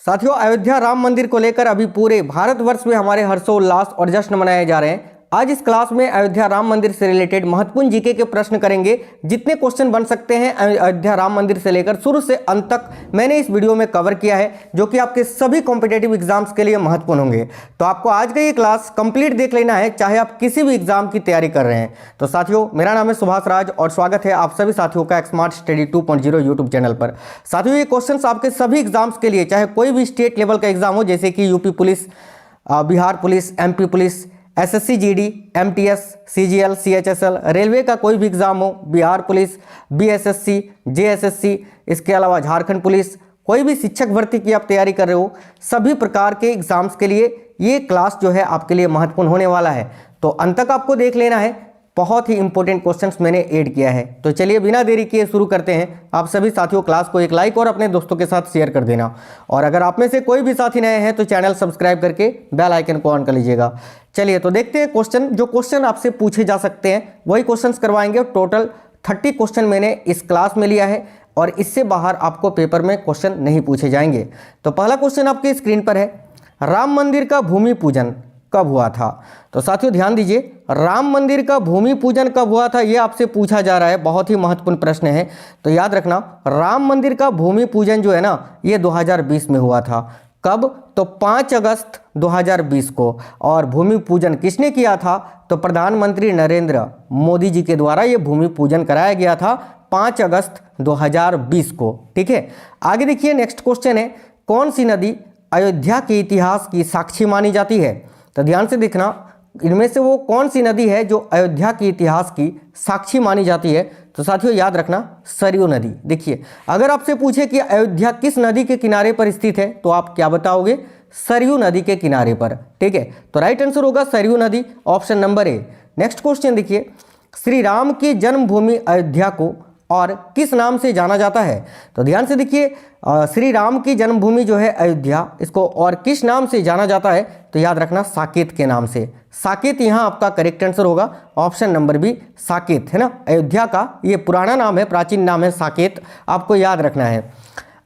साथियों, अयोध्या राम मंदिर को लेकर अभी पूरे भारतवर्ष में हमारे हर्षोल्लास और जश्न मनाए जा रहे हैं। आज इस क्लास में अयोध्या राम मंदिर से रिलेटेड महत्वपूर्ण जीके के प्रश्न करेंगे। जितने क्वेश्चन बन सकते हैं अयोध्या राम मंदिर से लेकर शुरू से अंत तक मैंने इस वीडियो में कवर किया है, जो कि आपके सभी कॉम्पिटेटिव एग्जाम्स के लिए महत्वपूर्ण होंगे। तो आपको आज का ये क्लास कंप्लीट देख लेना है, चाहे आप किसी भी एग्जाम की तैयारी कर रहे हैं। तो साथियों, मेरा नाम है सुभाष राज और स्वागत है आप सभी साथियों का स्मार्ट स्टडी 2.0 यूट्यूब चैनल पर। साथियों, ये क्वेश्चन आपके सभी एग्जाम्स के लिए, चाहे कोई भी स्टेट लेवल का एग्जाम हो, जैसे कि UP police, Bihar police, MP police, SSC GD, MTS, CGL, CHSL, railway का कोई भी एग्जाम हो, बिहार पुलिस, बीएसएससी, जेएसएससी, इसके अलावा झारखंड पुलिस, कोई भी शिक्षक भर्ती की आप तैयारी कर रहे हो, सभी प्रकार के एग्जाम्स के लिए ये क्लास जो है आपके लिए महत्वपूर्ण होने वाला है। तो अंत तक आपको देख लेना है, बहुत ही इंपॉर्टेंट क्वेश्चंस मैंने ऐड किया है। तो चलिए बिना देरी किए शुरू करते हैं। आप सभी साथियों क्लास को एक लाइक और अपने दोस्तों के साथ शेयर कर देना, और अगर आप में से कोई भी साथी नए हैं तो चैनल सब्सक्राइब करके बेल आइकन को ऑन कर लीजिएगा। चलिए तो देखते हैं क्वेश्चन। जो क्वेश्चन आपसे पूछे जा सकते हैं वही क्वेश्चन करवाएंगे। टोटल 30 क्वेश्चन मैंने इस क्लास में लिया है और इससे बाहर आपको पेपर में क्वेश्चन नहीं पूछे जाएंगे। तो पहला क्वेश्चन आपके स्क्रीन पर है, राम मंदिर का भूमि पूजन कब हुआ था? तो साथियों ध्यान दीजिए, राम मंदिर का भूमि पूजन कब हुआ था ये आपसे पूछा जा रहा है। बहुत ही महत्वपूर्ण प्रश्न है, तो याद रखना राम मंदिर का भूमि पूजन जो है ना, ये 2020 में हुआ था। कब? तो 5 अगस्त 2020 को। और भूमि पूजन किसने किया था? तो प्रधानमंत्री नरेंद्र मोदी जी के द्वारा ये भूमि पूजन कराया गया था 5 अगस्त 2020 को। ठीक है, आगे देखिए नेक्स्ट क्वेश्चन है, कौन सी नदी अयोध्या के इतिहास की साक्षी मानी जाती है? तो ध्यान से देखना, इनमें से वो कौन सी नदी है जो अयोध्या के इतिहास की साक्षी मानी जाती है? तो साथियों याद रखना, सरयू नदी। देखिए, अगर आपसे पूछे कि अयोध्या किस नदी के किनारे पर स्थित है तो आप क्या बताओगे? सरयू नदी के किनारे पर। ठीक है, तो राइट आंसर होगा सरयू नदी, option number A. Next question देखिए, श्री राम की जन्मभूमि अयोध्या को और किस नाम से जाना जाता है? तो ध्यान से देखिए, श्री राम की जन्मभूमि जो है अयोध्या, इसको और किस नाम से जाना जाता है? तो याद रखना साकेत के नाम से। साकेत यहाँ आपका करेक्ट आंसर होगा, ऑप्शन नंबर बी साकेत, है ना। अयोध्या का ये पुराना नाम है, प्राचीन नाम है साकेत, आपको याद रखना है।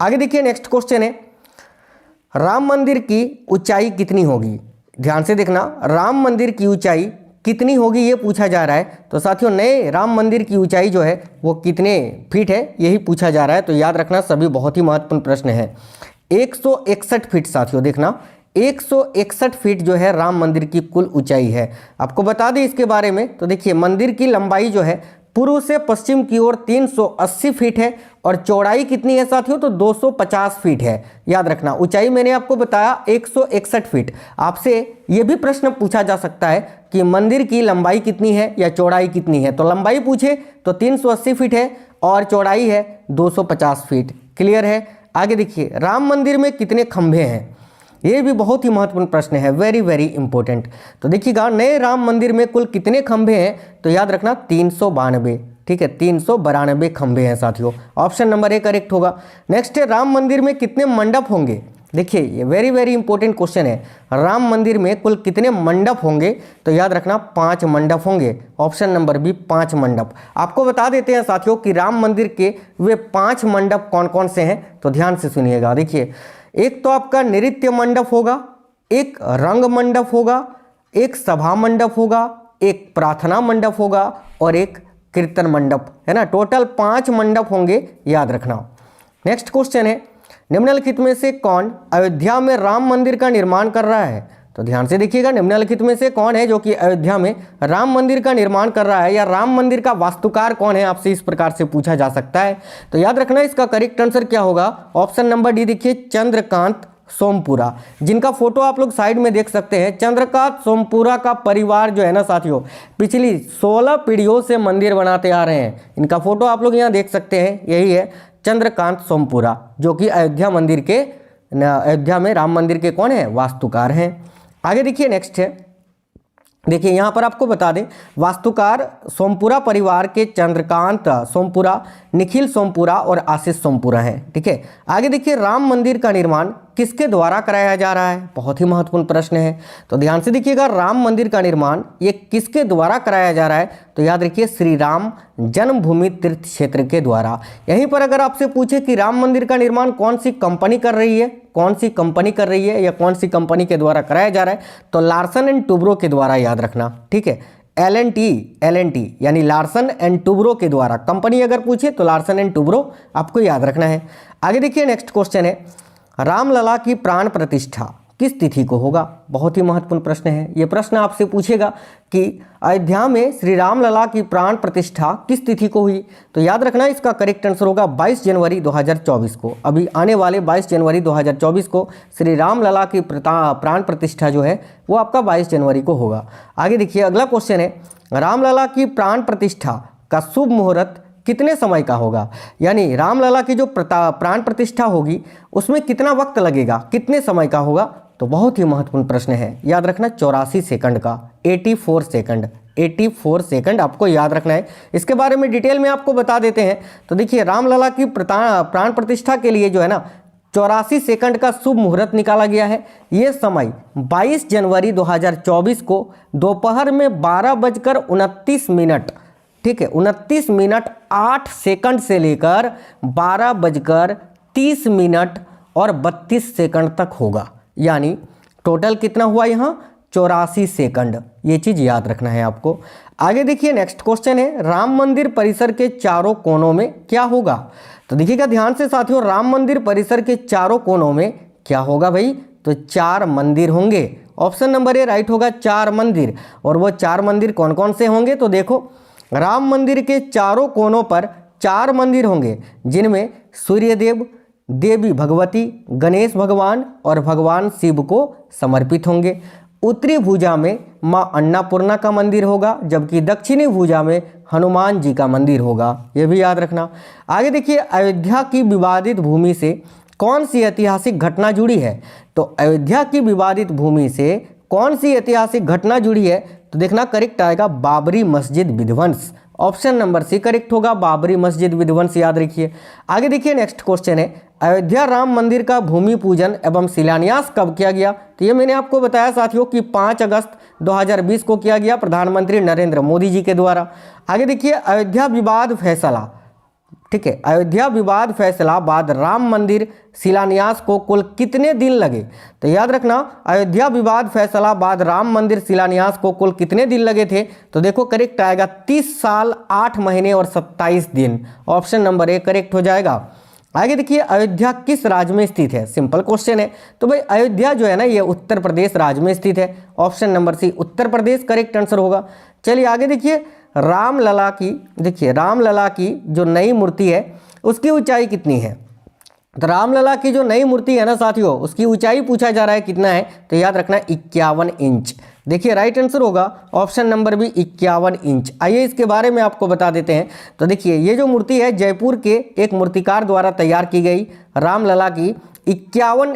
आगे देखिए नेक्स्ट क्वेश्चन है, राम मंदिर की ऊंचाई कितनी होगी? ध्यान से देखना, राम मंदिर की ऊंचाई कितनी होगी ये पूछा जा रहा है। तो साथियों, नए राम मंदिर की ऊंचाई जो है वो कितने फीट है यही पूछा जा रहा है। तो याद रखना, सभी बहुत ही महत्वपूर्ण प्रश्न है। 161 फीट साथियों, देखना 161 फीट जो है राम मंदिर की कुल ऊंचाई है। आपको बता दें इसके बारे में, तो देखिए मंदिर की लंबाई जो है पूर्व से पश्चिम की ओर 380 फीट है और चौड़ाई कितनी है साथियों? तो 250 फीट है। याद रखना, ऊंचाई मैंने आपको बताया 161 फीट। आपसे यह भी प्रश्न पूछा जा सकता है कि मंदिर की लंबाई कितनी है या चौड़ाई कितनी है। तो लंबाई पूछे तो 380 फीट है और चौड़ाई है 250 फीट। क्लियर है? आगे देखिए, राम मंदिर में कितने खंभे हैं? ये भी बहुत ही महत्वपूर्ण प्रश्न है, वेरी वेरी इंपॉर्टेंट। तो देखिएगा, नए राम मंदिर में कुल कितने खंभे हैं? तो याद रखना 392। ठीक है, 392 खंभे हैं साथियों, ऑप्शन नंबर ए करेक्ट होगा। नेक्स्ट है, राम मंदिर में कितने मंडप होंगे? देखिए ये वेरी वेरी इंपॉर्टेंट क्वेश्चन है, राम मंदिर में कुल कितने मंडप होंगे? तो याद रखना 5 मंडप होंगे, ऑप्शन नंबर बी 5 मंडप। आपको बता देते हैं साथियों कि राम मंदिर के वे 5 मंडप कौन कौन से हैं, तो ध्यान से सुनिएगा। देखिए, एक तो आपका नृत्य मंडप होगा, एक रंग मंडप होगा, एक सभा मंडप होगा, एक प्रार्थना मंडप होगा और एक कीर्तन मंडप, है ना। टोटल 5 मंडप होंगे, याद रखना। नेक्स्ट क्वेश्चन है, निम्नलिखित में से कौन अयोध्या में राम मंदिर का निर्माण कर रहा है? तो ध्यान से देखिएगा, निम्नलिखित में से कौन है जो कि अयोध्या में राम मंदिर का निर्माण कर रहा है, या राम मंदिर का वास्तुकार कौन है, आपसे इस प्रकार से पूछा जा सकता है। तो याद रखना, इसका करेक्ट आंसर क्या होगा? ऑप्शन नंबर डी देखिए, चंद्रकांत सोमपुरा, जिनका फोटो आप लोग साइड में देख सकते हैं। चंद्रकांत सोमपुरा का परिवार जो है ना साथियों, पिछली 16 पीढ़ियों से मंदिर बनाते आ रहे हैं। इनका फोटो आप लोग यहाँ देख सकते हैं, यही है चंद्रकांत सोमपुरा, जो कि अयोध्या में राम मंदिर के कौन है? वास्तुकार हैं। आगे देखिए नेक्स्ट है, देखिए यहाँ पर आपको बता दें, वास्तुकार सोमपुरा परिवार के चंद्रकांत सोमपुरा, निखिल सोमपुरा और आशीष सोमपुरा हैं। ठीक है, आगे देखिए, राम मंदिर का निर्माण किसके द्वारा कराया जा रहा है? बहुत ही महत्वपूर्ण प्रश्न है, तो ध्यान से देखिएगा। राम मंदिर का निर्माण ये किसके द्वारा कराया जा रहा है? तो याद रखिए श्री राम जन्मभूमि तीर्थ क्षेत्र के द्वारा। यहीं पर अगर आपसे पूछे कि राम मंदिर का निर्माण कौन सी कंपनी कर रही है, कौन सी कंपनी कर रही है या कौन सी कंपनी के द्वारा कराया जा रहा है, तो लार्सन एंड टुब्रो के द्वारा, याद रखना, ठीक है। L N T Larsen and Toubro के द्वारा। कंपनी अगर पूछे तो लार्सन एंड टुब्रो आपको याद रखना है। आगे देखिए नेक्स्ट क्वेश्चन है, रामलला की प्राण प्रतिष्ठा किस तिथि को होगा? बहुत ही महत्वपूर्ण प्रश्न है। ये प्रश्न आपसे पूछेगा कि अयोध्या में श्री रामलला की प्राण प्रतिष्ठा किस तिथि को हुई? तो याद रखना इसका करेक्ट आंसर होगा 22 जनवरी 2024 को। अभी आने वाले 22 जनवरी 2024 को श्री रामलला की प्राण प्रतिष्ठा जो है वो आपका 22 जनवरी को होगा। आगे देखिए अगला क्वेश्चन है, रामलला की प्राण प्रतिष्ठा का शुभ मुहूर्त कितने समय का होगा? यानी रामलला की जो प्राण प्रतिष्ठा होगी उसमें कितना वक्त लगेगा, कितने समय का होगा? तो बहुत ही महत्वपूर्ण प्रश्न है, याद रखना 84 सेकंड का, 84 सेकंड, 84 सेकंड आपको याद रखना है। इसके बारे में डिटेल में आपको बता देते हैं। तो देखिए रामलला की प्राण प्रतिष्ठा के लिए जो है ना 84 सेकंड का शुभ मुहूर्त निकाला गया है। ये समय 22 जनवरी 2024 को दोपहर में 12:29, ठीक है, 29 मिनट 8 सेकंड से लेकर 12:30 और 32 सेकंड तक होगा। यानी टोटल कितना हुआ यहाँ? 84 सेकंड। ये चीज़ याद रखना है आपको। आगे देखिए नेक्स्ट क्वेश्चन है, राम मंदिर परिसर के चारों कोनों में क्या होगा? तो देखिएगा ध्यान से साथियों, राम मंदिर परिसर के चारों कोनों में क्या होगा भाई? तो 4 मंदिर होंगे। ऑप्शन नंबर ए राइट होगा, 4 मंदिर। और वो 4 मंदिर कौन कौन से होंगे? तो देखो राम मंदिर के चारों कोनों पर 4 मंदिर होंगे जिनमें सूर्यदेव, देवी भगवती, गणेश भगवान और भगवान शिव को समर्पित होंगे। उत्तरी भुजा में माँ अन्नपूर्णा का मंदिर होगा, जबकि दक्षिणी भुजा में हनुमान जी का मंदिर होगा। ये भी याद रखना। आगे देखिए अयोध्या की विवादित भूमि से कौन सी ऐतिहासिक घटना जुड़ी है? तो अयोध्या की विवादित भूमि से कौन सी ऐतिहासिक घटना जुड़ी है? तो देखना करेक्ट आएगा बाबरी मस्जिद विध्वंस। ऑप्शन नंबर सी करेक्ट होगा, बाबरी मस्जिद विध्वंस, याद रखिए। आगे देखिए नेक्स्ट क्वेश्चन है, अयोध्या राम मंदिर का भूमि पूजन एवं शिलान्यास कब किया गया? तो ये मैंने आपको बताया साथियों कि 5 अगस्त 2020 को किया गया प्रधानमंत्री नरेंद्र मोदी जी के द्वारा। आगे देखिए अयोध्या विवाद फैसला, ठीक है, अयोध्या विवाद फैसला बाद राम मंदिर शिलान्यास को कुल कितने दिन लगे? तो याद रखना अयोध्या विवाद फैसला बाद राम मंदिर शिलान्यास को कुल कितने दिन लगे थे? तो देखो करेक्ट आएगा 30 साल 8 महीने और 27 दिन। ऑप्शन नंबर ए करेक्ट हो जाएगा। आगे देखिए अयोध्या किस राज्य में स्थित है? सिंपल क्वेश्चन है। तो भाई अयोध्या जो है ना ये उत्तर प्रदेश राज्य में स्थित है। Option number C Uttar Pradesh correct answer होगा। चलिए आगे देखिए रामलला की, देखिए रामलला की जो नई मूर्ति है उसकी ऊंचाई कितनी है? तो रामलला की जो नई मूर्ति है ना साथियों उसकी ऊंचाई पूछा जा रहा है कितना है? तो याद रखना 51 इंच। देखिए राइट आंसर होगा ऑप्शन नंबर बी 51 इंच। आइए इसके बारे में आपको बता देते हैं। तो देखिए ये जो मूर्ति है जयपुर के एक मूर्तिकार द्वारा तैयार की गई रामलला की 51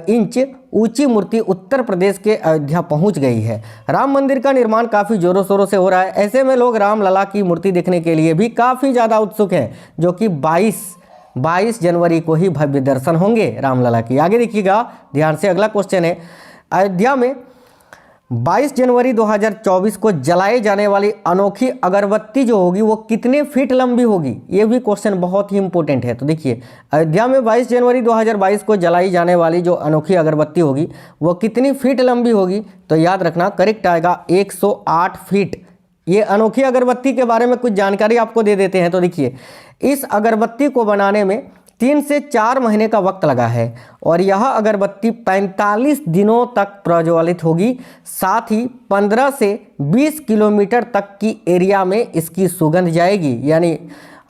इंच ऊंची मूर्ति उत्तर प्रदेश के अयोध्या पहुंच गई है। राम मंदिर का निर्माण काफ़ी जोरों शोरों से हो रहा है। ऐसे में लोग रामलला की मूर्ति देखने के लिए भी काफ़ी ज़्यादा उत्सुक हैं, जो कि 22 जनवरी को ही भव्य दर्शन होंगे रामलला की। आगे देखिएगा ध्यान से, अगला क्वेश्चन है, अयोध्या में 22 जनवरी 2024 को जलाए जाने वाली अनोखी अगरबत्ती जो होगी वो कितने फीट लंबी होगी? ये भी क्वेश्चन बहुत ही इंपॉर्टेंट है। तो देखिए अयोध्या में 22 जनवरी 2022 को जलाई जाने वाली जो अनोखी अगरबत्ती होगी वो कितनी फीट लंबी होगी? तो याद रखना करेक्ट आएगा 108 फीट। ये अनोखी अगरबत्ती के बारे में कुछ जानकारी आपको दे देते हैं। तो देखिए इस अगरबत्ती को बनाने में 3 से 4 महीने का वक्त लगा है और यह अगरबत्ती 45 दिनों तक प्रज्वलित होगी। साथ ही 15 से 20 किलोमीटर तक की एरिया में इसकी सुगंध जाएगी। यानी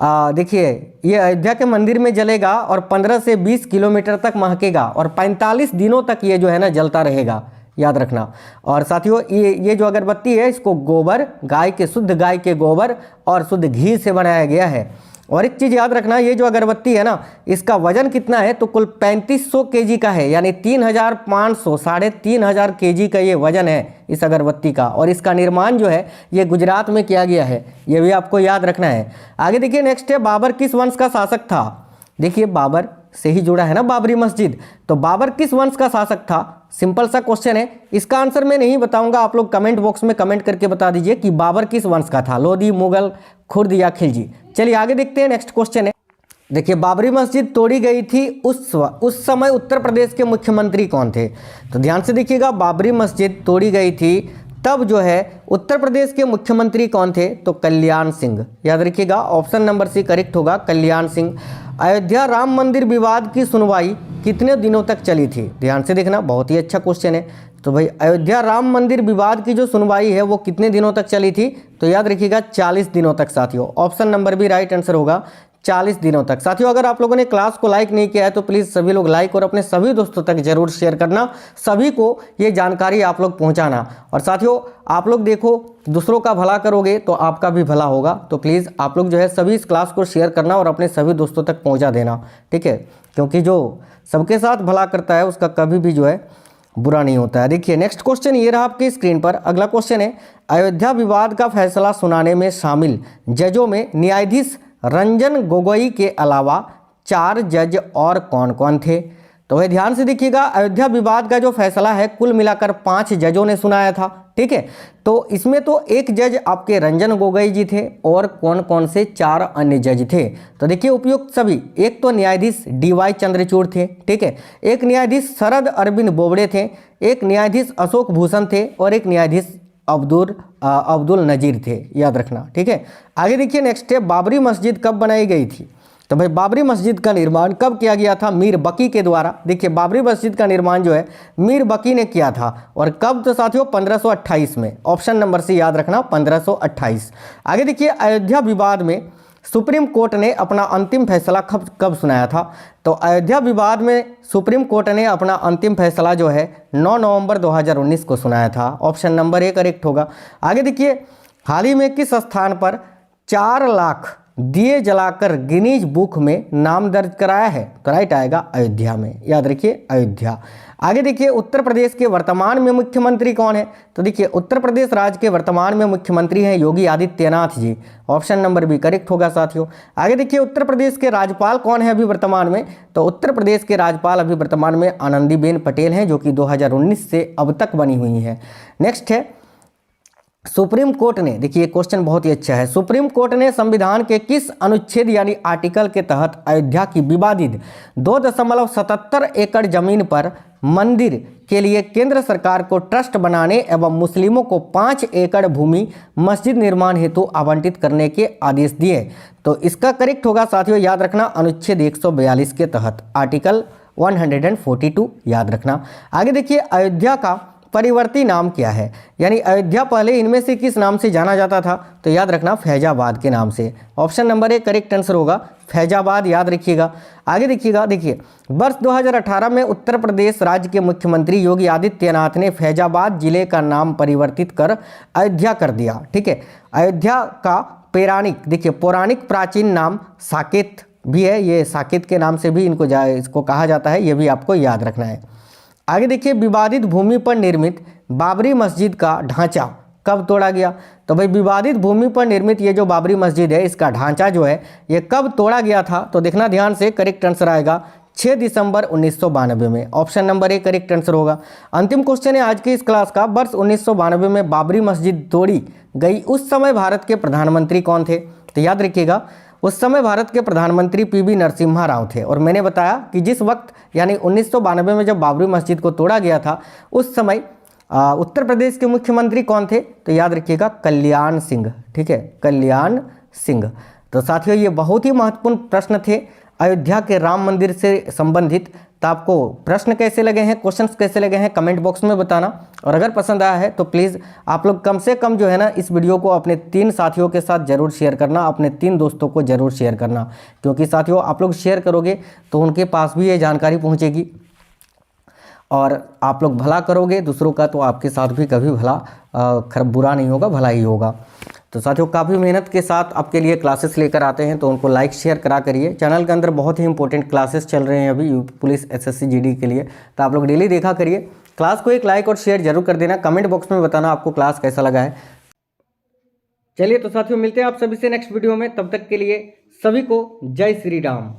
देखिए ये अयोध्या के मंदिर में जलेगा और 15 से 20 किलोमीटर तक महकेगा और 45 दिनों तक ये जो है ना जलता रहेगा, याद रखना। और साथियों ये जो अगरबत्ती है इसको गोबर, गाय के शुद्ध गाय के गोबर और शुद्ध घी से बनाया गया है। और एक चीज़ याद रखना, ये जो अगरबत्ती है ना इसका वजन कितना है? तो कुल 3500 केजी का है, यानी 3500 3500 केजी का ये वजन है इस अगरबत्ती का। और इसका निर्माण जो है ये गुजरात में किया गया है, ये भी आपको याद रखना है। आगे देखिए नेक्स्ट है, बाबर किस वंश का शासक था? देखिए बाबर से ही जुड़ा है ना बाबरी मस्जिद। तो बाबर किस वंश का शासक था? सिंपल सा क्वेश्चन है। इसका आंसर मैं नहीं बताऊंगा, आप लोग कमेंट बॉक्स में कमेंट करके बता दीजिए कि बाबर किस वंश का था, लोधी, मुगल, खुर्द या खिलजी। चलिए आगे देखते हैं। नेक्स्ट क्वेश्चन है, देखिए बाबरी मस्जिद तोड़ी गई थी उस समय उत्तर प्रदेश के मुख्यमंत्री कौन थे? तो ध्यान से देखिएगा, बाबरी मस्जिद तोड़ी गई थी तब जो है उत्तर प्रदेश के मुख्यमंत्री कौन थे? तो कल्याण सिंह। याद रखिएगा, ऑप्शन नंबर सी करेक्ट होगा, कल्याण सिंह। अयोध्या राम मंदिर विवाद की सुनवाई कितने दिनों तक चली थी? ध्यान से देखना, बहुत ही अच्छा क्वेश्चन है। तो भाई अयोध्या राम मंदिर विवाद की जो सुनवाई है वो कितने दिनों तक चली थी? तो याद रखिएगा 40 दिनों तक साथियों। ऑप्शन नंबर भी राइट आंसर होगा, 40 दिनों तक। साथियों अगर आप लोगों ने क्लास को लाइक नहीं किया है तो प्लीज़ सभी लोग लाइक और अपने सभी दोस्तों तक जरूर शेयर करना, सभी को ये जानकारी आप लोग पहुंचाना। और साथियों आप लोग देखो, दूसरों का भला करोगे तो आपका भी भला होगा। तो प्लीज़ आप लोग जो है सभी इस क्लास को शेयर करना और अपने सभी दोस्तों तक पहुँचा देना, ठीक है? क्योंकि जो सबके साथ भला करता है उसका कभी भी जो है बुरा नहीं होता है। देखिए नेक्स्ट क्वेश्चन ये रहा आपकी स्क्रीन पर। अगला क्वेश्चन है, अयोध्या विवाद का फैसला सुनाने में शामिल जजों में न्यायाधीश रंजन गोगोई के अलावा 4 जज और कौन कौन थे? तो वह ध्यान से देखिएगा, अयोध्या विवाद का जो फैसला है कुल मिलाकर 5 जजों ने सुनाया था, ठीक है? तो इसमें तो एक जज आपके रंजन गोगोई जी थे और कौन कौन से 4 अन्य जज थे? तो देखिए उपयुक्त सभी, एक तो न्यायाधीश DY चंद्रचूड़ थे, ठीक है, एक न्यायाधीश शरद अरविंद बोबड़े थे, एक न्यायाधीश अशोक भूषण थे और एक न्यायाधीश अब्दुल नजीर थे। याद रखना, ठीक है? आगे देखिए नेक्स्ट है, बाबरी मस्जिद कब बनाई गई थी? तो भाई बाबरी मस्जिद का निर्माण कब किया गया था? मीर बकी के द्वारा। देखिए बाबरी मस्जिद का निर्माण जो है मीर बकी ने किया था और कब? तो साथियों 1528 में। ऑप्शन नंबर से याद रखना, 1528। आगे देखिए, अयोध्या विवाद में सुप्रीम कोर्ट ने अपना अंतिम फैसला कब सुनाया था? तो अयोध्या विवाद में सुप्रीम कोर्ट ने अपना अंतिम फैसला जो है 9 नवंबर 2019 को सुनाया था। ऑप्शन नंबर ए करेक्ट होगा। आगे देखिए, हाल ही में किस स्थान पर 4 लाख दिए जलाकर गिनीज बुक में नाम दर्ज कराया है? तो राइट आएगा अयोध्या में। याद रखिए अयोध्या। आगे देखिए, उत्तर प्रदेश के वर्तमान में मुख्यमंत्री कौन है? तो देखिए उत्तर प्रदेश राज्य के वर्तमान में मुख्यमंत्री हैं योगी आदित्यनाथ जी। ऑप्शन नंबर भी करेक्ट होगा साथियों। आगे देखिए, उत्तर प्रदेश के राज्यपाल कौन है अभी वर्तमान में? तो उत्तर प्रदेश के राज्यपाल अभी वर्तमान में आनंदीबेन पटेल हैं, जो कि 2019 से अब तक बनी हुई हैं। नेक्स्ट है, सुप्रीम कोर्ट ने, देखिए क्वेश्चन बहुत ही अच्छा है, सुप्रीम कोर्ट ने संविधान के किस अनुच्छेद यानी आर्टिकल के तहत अयोध्या की विवादित 2.77 एकड़ जमीन पर मंदिर के लिए केंद्र सरकार को ट्रस्ट बनाने एवं मुस्लिमों को 5 एकड़ भूमि मस्जिद निर्माण हेतु आवंटित करने के आदेश दिए? तो इसका करेक्ट होगा साथियों, याद रखना, अनुच्छेद 142 के तहत, आर्टिकल 142 याद रखना। आगे देखिए, अयोध्या का परिवर्ती नाम क्या है? यानी अयोध्या पहले इनमें से किस नाम से जाना जाता था? तो याद रखना, फैजाबाद के नाम से। Option number A correct answer होगा, फैजाबाद। याद रखिएगा। आगे देखिएगा, देखिए वर्ष 2018 में उत्तर प्रदेश राज्य के मुख्यमंत्री योगी आदित्यनाथ ने फैजाबाद जिले का नाम परिवर्तित कर अयोध्या कर दिया, ठीक है? अयोध्या का पौराणिक प्राचीन नाम साकेत भी है, ये साकेत के नाम से भी इसको कहा जाता है, ये भी आपको याद रखना है। आगे देखिए, विवादित भूमि पर निर्मित बाबरी मस्जिद का ढांचा कब तोड़ा गया? तो भाई विवादित भूमि पर निर्मित ये जो बाबरी मस्जिद है इसका ढांचा जो है ये कब तोड़ा गया था? तो देखना ध्यान से, करेक्ट आंसर आएगा 6 दिसंबर 1992 में। Option number A correct answer होगा। अंतिम क्वेश्चन है आज की इस क्लास का, वर्ष 1992 में बाबरी मस्जिद तोड़ी गई उस समय भारत के प्रधानमंत्री कौन थे? तो याद रखिएगा, उस समय भारत के प्रधानमंत्री PV नरसिम्हा राव थे। और मैंने बताया कि जिस वक्त यानी 1992 में जब बाबरी मस्जिद को तोड़ा गया था उस समय उत्तर प्रदेश के मुख्यमंत्री कौन थे? तो याद रखिएगा, कल्याण सिंह, ठीक है, कल्याण सिंह। तो साथियों ये बहुत ही महत्वपूर्ण प्रश्न थे अयोध्या के राम मंदिर से संबंधित। तो आपको प्रश्न कैसे लगे हैं, क्वेश्चंस कैसे लगे हैं, कमेंट बॉक्स में बताना। और अगर पसंद आया है तो प्लीज़ आप लोग कम से कम जो है ना इस वीडियो को अपने 3 साथियों के साथ जरूर शेयर करना, अपने 3 दोस्तों को जरूर शेयर करना, क्योंकि साथियों आप लोग शेयर करोगे तो उनके पास भी ये जानकारी पहुँचेगी और आप लोग भला करोगे दूसरों का तो आपके साथ भी कभी भला बुरा नहीं होगा, भला ही होगा। तो साथियों काफ़ी मेहनत के साथ आपके लिए क्लासेस लेकर आते हैं, तो उनको लाइक शेयर करा करिए। चैनल के अंदर बहुत ही इंपॉर्टेंट क्लासेस चल रहे हैं अभी यूपी पुलिस SSC GD के लिए, तो आप लोग डेली देखा करिए। क्लास को एक लाइक और शेयर जरूर कर देना, कमेंट बॉक्स में बताना आपको क्लास कैसा लगा है। चलिए तो साथियों मिलते हैं आप सभी से नेक्स्ट वीडियो में, तब तक के लिए सभी को जय श्री राम।